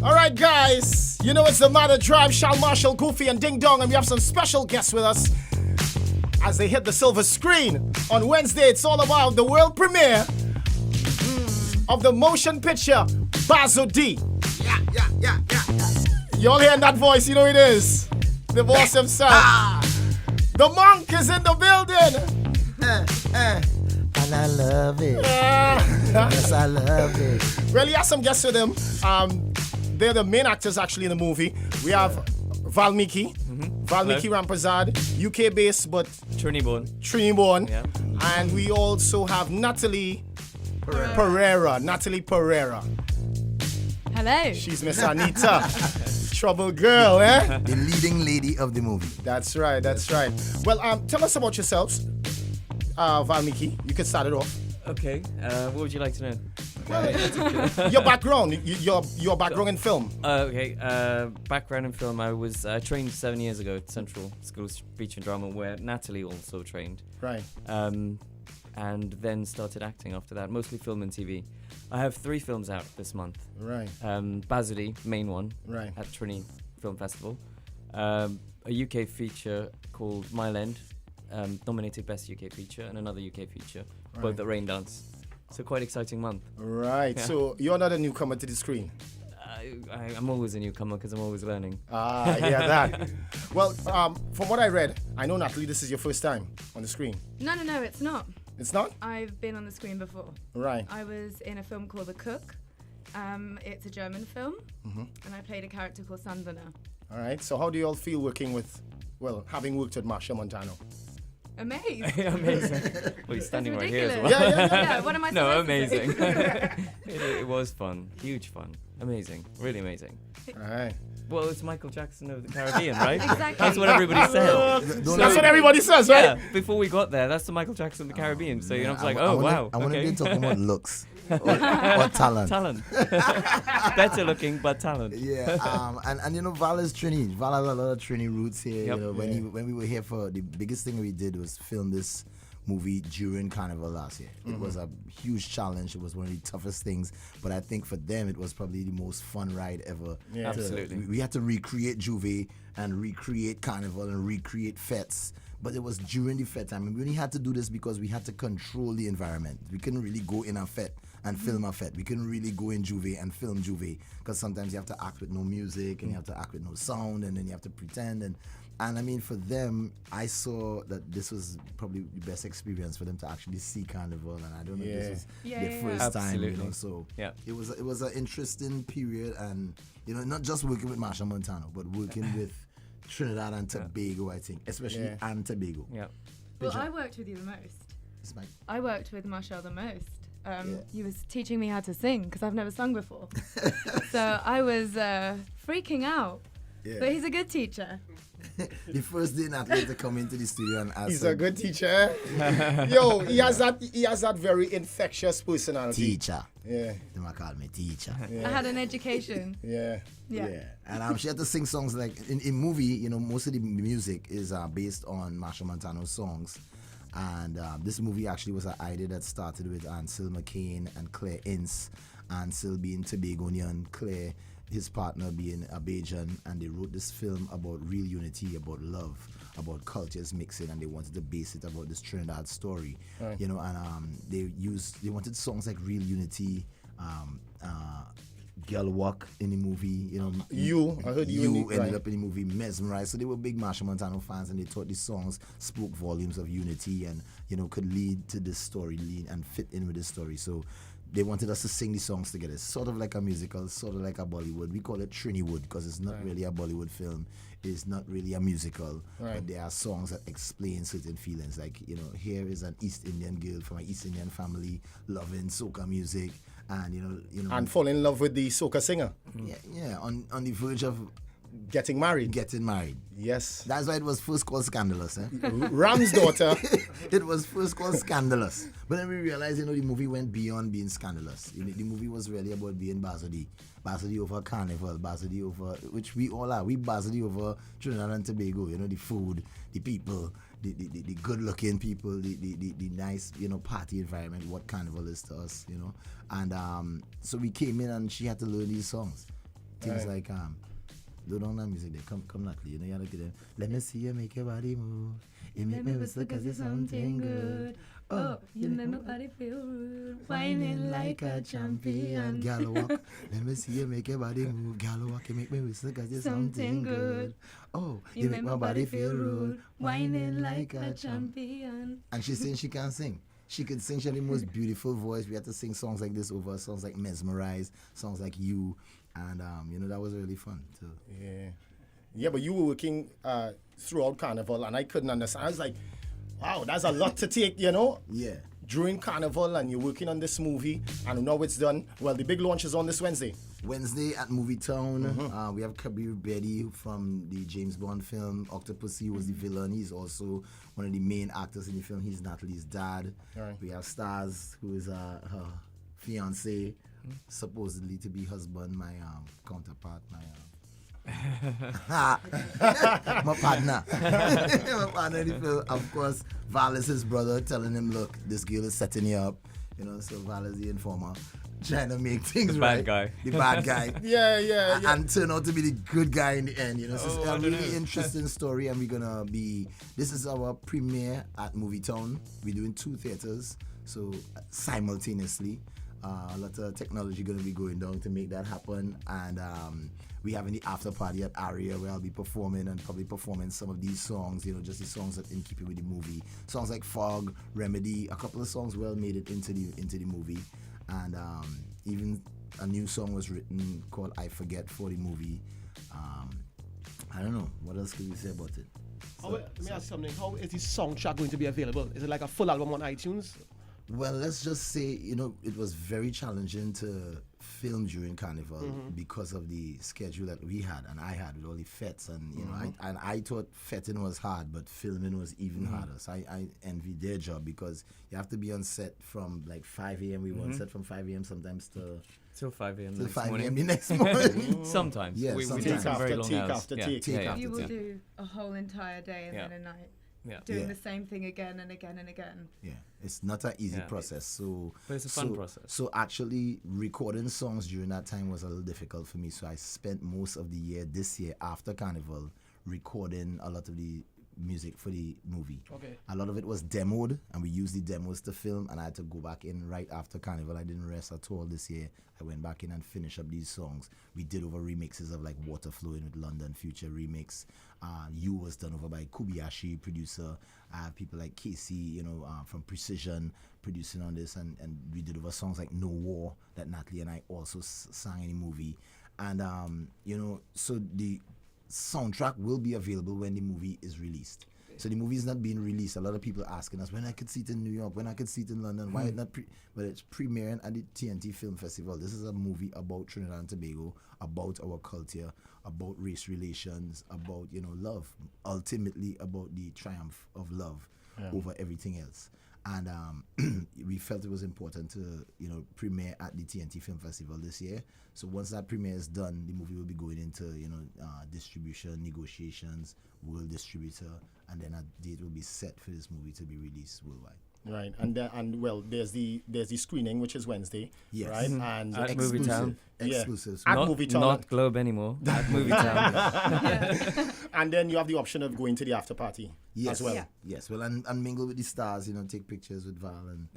All right, guys. You know it's the Matter Drive, Shal, Marshall, Goofy, and Ding Dong, and we have some special guests with us as they hit the silver screen. On Wednesday, it's all about the world premiere of the motion picture Bazodee. Yeah. Y'all hearing that voice? You know it is. The boss himself. The monk is in the building. And I love it. Yes, I love it. Well, he has some guests with him. They're the main actors actually in the movie. We have Valmike, Valmike Rampersad, UK based but Trini-born. Yeah. And we also have Natalie Perera. Natalie Perera. Hello. She's Miss Anita. Trouble girl, eh? The leading lady of the movie. That's right. Well, tell us about yourselves. Valmike, you can start it off. Okay. What would you like to know? Your background, your background in film. Okay. Background in film. I was trained 7 years ago at Central School of Speech and Drama, where Natalie also trained. Right. And then started acting after that, mostly film and TV. I have 3 films out this month. Right. Bazodee, main one. Right. At Trini Film Festival. A UK feature called Mile End, nominated Best UK Feature, and another UK feature, both at Rain Dance. So quite exciting month. Right. Yeah. So you're not a newcomer to the screen. I'm always a newcomer because I'm always learning. Yeah, that. Well, from what I read, I know, Natalie, this is your first time on the screen. No, it's not. It's not? I've been on the screen before. Right. I was in a film called The Cook. It's a German film, and I played a character called Sandana. All right. So how do you all feel working with, having worked with Machel Montano? Amazing. Amazing. Well, he's standing right here as well. Yeah. What am I No, supposed amazing. to say? It was fun. Huge fun. Amazing. Really amazing. All right. Well, it's Michael Jackson of the Caribbean, right? Exactly. That's what everybody said. That's what everybody says, right? Yeah, before we got there, that's the Michael Jackson of the Caribbean. So, I was like, wow. I want to okay. be talking about looks or talent. Talent. Better looking, but talent. Yeah, and Val is Trini. Val has a lot of Trini roots here. Yep. When we were here for the biggest thing we did was film this movie during Carnival last year. It was a huge challenge. It was one of the toughest things, but I think for them it was probably the most fun ride ever. Yeah, absolutely. We had to recreate Juve and recreate Carnival and recreate fetes. But it was during the fete time. And we only had to do this because we had to control the environment. We couldn't really go in a fete and film a fete. We couldn't really go in Juve and film Juve because sometimes you have to act with no music and you have to act with no sound and then you have to pretend. And I mean, for them, I saw that this was probably the best experience for them to actually see Carnival. And I don't know if this was their first time, Absolutely. So yeah. it was an interesting period. And, not just working with Machel Montano, but working with Trinidad and Tobago, I think, especially and Tobago. Yeah. Well, I worked with you the most. I worked with Marshall the most. He was teaching me how to sing because I've never sung before. So I was freaking out. Yeah. But he's a good teacher. The first day Natalie to come into the studio and ask. He's a good teacher. Yo, he has that very infectious personality. Teacher. Yeah. They might call me teacher. I had an education. Yeah. And she had to sing songs like in movie, most of the music is based on Machel Montano's songs. And this movie actually was an idea that started with Ansel McCain and Claire Ince. Ansel being Tobagonian, Claire, his partner being a Bajan, and they wrote this film about real unity, about love, about cultures mixing, and they wanted to base it about this Trinidad story, right. And they wanted songs like Real Unity, Girl Walk in the movie, I heard you ended up in the movie Mesmerized. So they were big Machel Montano fans, and they thought these songs spoke volumes of unity and could lead to this story, and fit in with this story. So they wanted us to sing the songs together, sort of like a musical, sort of like a Bollywood. We call it Triniwood because it's not really a Bollywood film. It's not really a musical, but there are songs that explain certain feelings. Like, here is an East Indian girl from an East Indian family loving soca music, and and fall in love with the soca singer. Yeah, on the verge of getting married. Yes. That's why it was first called Scandalous. Ram's daughter. It was first called Scandalous. But then we realized, the movie went beyond being scandalous. The movie was really about being Bazodee. Bazodee over Carnival, Bazodee over, which we all are. We Bazodee over Trinidad and Tobago, the food, the people, the good-looking people, the nice, party environment, what Carnival is to us, And so we came in and she had to learn these songs. Things like low down that music there. Come Natalie, you know, you look at them. Let me see you make your body move. You make me whistle 'cause it's something good. Oh, you make my body feel rude. Whining like a champion. Gal walk. Let me see you make your body move. Gal walk, you make me whistle 'cause it's something good. Oh, you make my body feel rude. Whining like a champion. And she's saying she can't sing. She could sing. She had the most beautiful voice. We had to sing songs like this over, songs like Mesmerize, songs like You. And, you know, that was really fun, too. Yeah. Yeah, but you were working throughout Carnival, and I couldn't understand. I was like, wow, that's a lot to take, you know? Yeah. During Carnival, and you're working on this movie, and now it's done. Well, the big launch is on this Wednesday. Wednesday at Movie Town. We have Kabir Bedi from the James Bond film Octopussy, was the villain. He's also one of the main actors in the film. He's Natalie's dad. Right. We have Stars, who is her fiance, supposedly to be husband, my counterpart, my partner. My partner in the film. Of course, Val is his brother, telling him, look, this girl is setting you up. You know, so Val is the informer, trying to make things right. The bad guy. Yeah. And turn out to be the good guy in the end. You know, so it's a really interesting story, and this is our premiere at Movie Town. We're doing 2 theaters, so simultaneously. A lot of technology going to be going down to make that happen, and we having the after party at Aria where I'll be performing and probably performing some of these songs, you know, just the songs that in keeping with the movie. Songs like Fog, Remedy, a couple of songs well made it into the movie, and even a new song was written called I Forget for the movie. I don't know, what else could we say about it? Let me ask something. How is the soundtrack going to be available? Is it like a full album on iTunes? Well, let's just say, you know, it was very challenging to film during Carnival because of the schedule that we had and I had with all the fets, and you know, I thought fetting was hard, but filming was even harder. So I envy their job because you have to be on set from like 5 a.m. We were on set from 5 a.m. sometimes till 5 a.m. till next 5 morning. a.m. the next morning. Sometimes. Yeah, we sometimes. did some very long hours. Take after You will take. do a whole entire day and then a night. Doing the same thing again and again and again. Yeah, it's not an easy process. But it's a fun process. So actually, recording songs during that time was a little difficult for me. So I spent most of the year this year after Carnival recording a lot of the music for the movie. Okay. A lot of it was demoed, and we used the demos to film, and I had to go back in right after Carnival. I didn't rest at all this year. I went back in and finished up these songs. We did over remixes of like Water Flowing with London Future remix. You was done over by Kobayashi, producer. I have people like Casey, you know, from Precision producing on this, and we did over songs like No War that Natalie and I also sang in the movie. And, you know, so the soundtrack will be available when the movie is released. So the movie is not being released. A lot of people asking us when I could see it in New York, when I could see it in London, why it not but it's premiering at the TNT Film Festival. This is a movie about Trinidad and Tobago, about our culture, about race relations, about, you know, love, ultimately about the triumph of love over everything else. And we felt it was important to, you know, premiere at the TNT Film Festival this year. So once that premiere is done, the movie will be going into, you know, distribution, negotiations, world distributor, and then a date will be set for this movie to be released worldwide. Right, and well, there's the screening, which is Wednesday. Yes. Right, and At Movie Town. Exclusive. At Movie Town. Not Globe anymore. At Movie Town. And then you have the option of going to the after party as well. Yeah. Yes, well, and mingle with the stars, you know, take pictures with Val and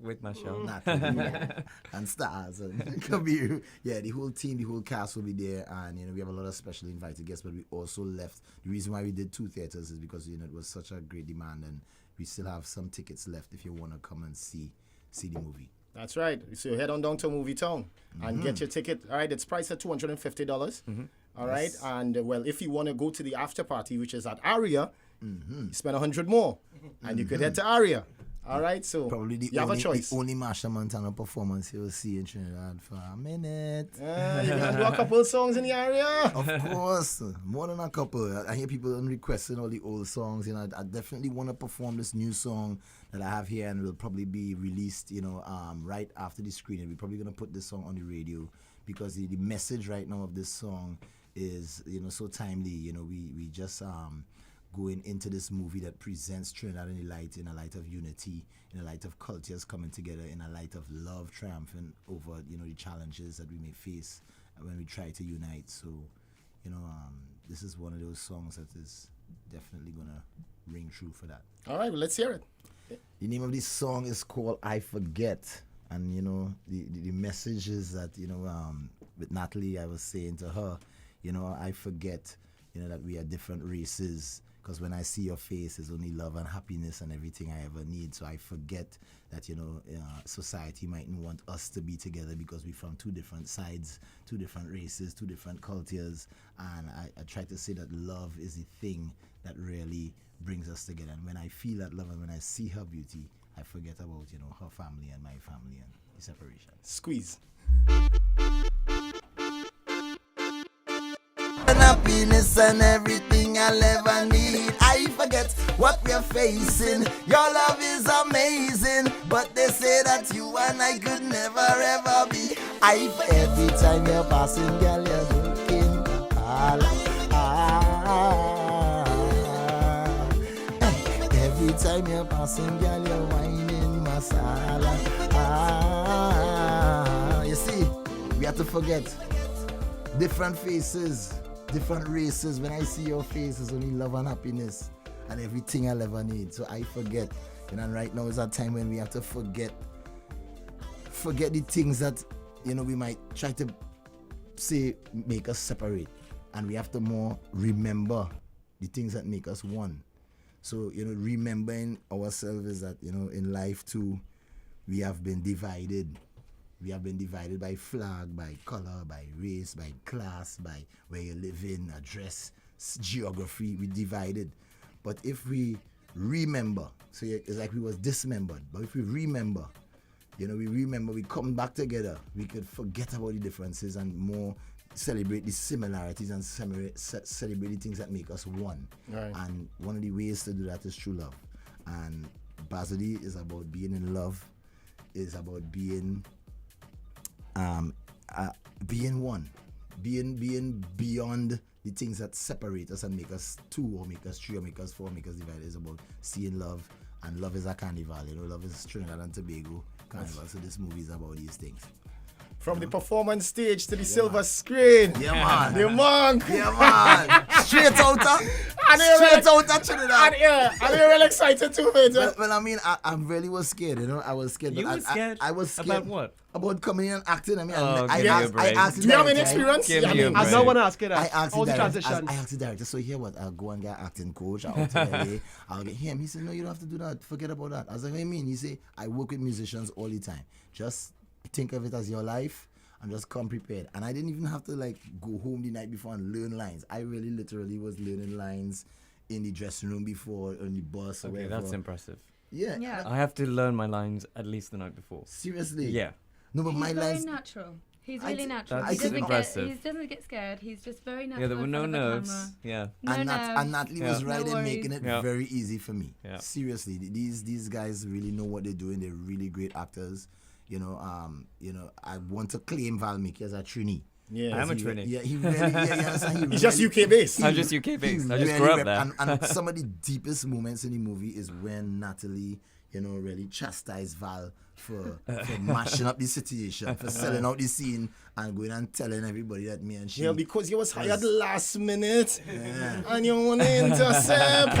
With Machel. Natalie and Stars and Kabir. Yeah, the whole team, the whole cast will be there, and you know, we have a lot of special invited guests. But we also left. The reason why we did 2 theaters is because, you know, it was such a great demand, and we still have some tickets left if you want to come and see the movie. That's right. So head on down to Movie Town and get your ticket. All right, it's priced at $250. All right, and well, if you want to go to the after party, which is at Aria, you spend $100 more, and you could head to Aria. All right, so Probably you have a choice. the only Machel Montano performance you'll see in Trinidad for a minute. You're gonna do a couple of songs in the area. Of course, more than a couple. I hear people requesting all the old songs. You know, I definitely want to perform this new song that I have here, and will probably be released, you know, right after the screening. We're probably gonna put this song on the radio because the message right now of this song is, you know, so timely. You know, we just going into this movie that presents Trinidad in a light of unity, in a light of cultures coming together, in a light of love triumphing over, you know, the challenges that we may face when we try to unite. So, this is one of those songs that is definitely gonna ring true for that. All right, well, let's hear it. The name of this song is called I Forget. And, the message is that, with Natalie, I was saying to her, I forget, that we are different races. Because when I see your face, it's only love and happiness and everything I ever need. So I forget that, society mightn't want us to be together because we're from two different sides, two different races, two different cultures. And I try to say that love is the thing that really brings us together. And when I feel that love and when I see her beauty, I forget about, her family and my family and the separation. Squeeze. Happiness and everything I'll ever need. I forget what we're facing. Your love is amazing, but they say that you and I could never ever be. Every time you're passing, girl, you're looking. Every time you're passing, girl, you're whining masala. You see, we have to forget different faces. Different races. When I see your face, it's only love and happiness and everything I'll ever need. So I forget. And right now is a time when we have to forget the things that, we might try to say make us separate. And we have to more remember the things that make us one. So, remembering ourselves is that, in life too, we have been divided. We have been divided by flag, by color, by race, by class, by where you live in, address, geography. We divided. But if we remember, so it's like we was dismembered. But if we remember, we come back together. We could forget about the differences and more celebrate the similarities and celebrate the things that make us one. Right. And one of the ways to do that is true love. And Bazodee is about being in love. Is about being one, being beyond the things that separate us and make us two or make us three or make us four, make us divided. Is about seeing love, and love is a carnival. Love is Trinidad and Tobago carnival. So this movie is about these things. From the performance stage to the silver screen. Yeah, man. The monk. Yeah, man. Straight out of Trinidad. And you're real excited too, mate. Well, I mean, I really was scared, I was scared. You were scared? I was scared. About what? About coming in and acting. I mean, give me a break. I asked Do you have any the director, experience? Give me a break. I don't want to ask you I that. asked All the the director, transition. I asked the director, so here what, I'll go and get an acting coach out to LA. I'll get him. He said, no, you don't have to do that. Forget about that. I was like, what do you mean? He said, I work with musicians all the time. Just think of it as your life and just come prepared. And I didn't even have to go home the night before and learn lines. I really literally was learning lines in the dressing room before, on the bus or Okay, whatever. that's impressive. Yeah. I have to learn my lines at least the night before. Seriously? Yeah. No, but He's my very lines... natural. He's really natural. That's impressive. He doesn't get scared. He's just very natural. Yeah, there were in no front of the nerves. camera. Yeah. No and nerves. Natalie was Yeah. right No in worries. making it Yeah. very easy for me. Yeah. Seriously, these guys really know what they're doing. They're really great actors. I want to claim Valmike as a Trini. Yeah. I'm a Trini. Yeah, he really. Yeah, He's just UK based. I'm just UK based. I just really grew up there. And some of the deepest moments in the movie is when Natalie, really chastised Val for mashing up the situation, for selling out the scene and going and telling everybody that me and she. Yeah, because you was hired last minute Yeah. and you want to intercept.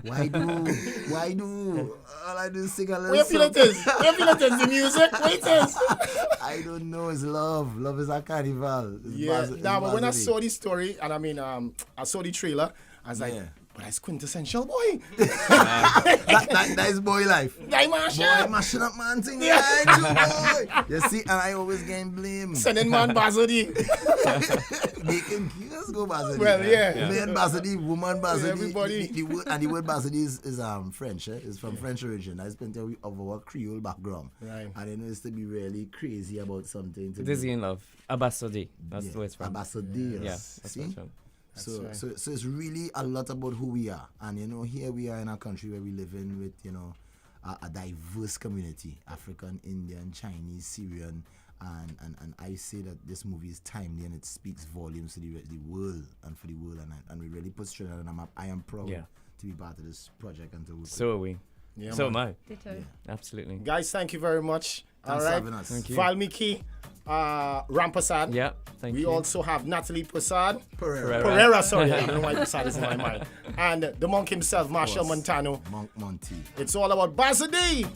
Why do? All I do is sing a little Where you feel it is? Where you feel it is? The music? Where it is? I don't know. It's love. Love is a carnival. Yeah. But when I saw the story, and I saw the trailer, I was like, Yeah. but that's quintessential boy. that is boy life. Guy Marshall. Boy mashing up man thing. Yeah. Boy. You see, and I always getting blamed. Sending man Bazodee. Making kids go Bazodee. Well, yeah. Man Bazodee, woman Bazodee. Everybody. The word Bazodee is French. It's from French origin. I spent of our Creole background. Right. And it's to be really crazy about something. Dizzy in love. Bazodee. That's the way it's from. Bazodee. Yeah. That's See? where it's from. So, right. so it's really a lot about who we are, and here we are in a country where we live in with a diverse community: African, Indian, Chinese, Syrian, and I say that this movie is timely and it speaks volumes to the world and for the world, and we really put Trinidad on the map. I am proud to be part of this project and to work. So are we. Yeah, so man. am I. Ditto. Absolutely. Guys, thank you very much. All Thanks for right. having us. Thank you. Valmike, Rampersad. Yeah, thank We you. also have Natalie Perera. Perera. Perera, sorry. I don't know why Perera is in my mind. And the monk himself, Machel Montano. Monk Monty. It's all about Bazodee.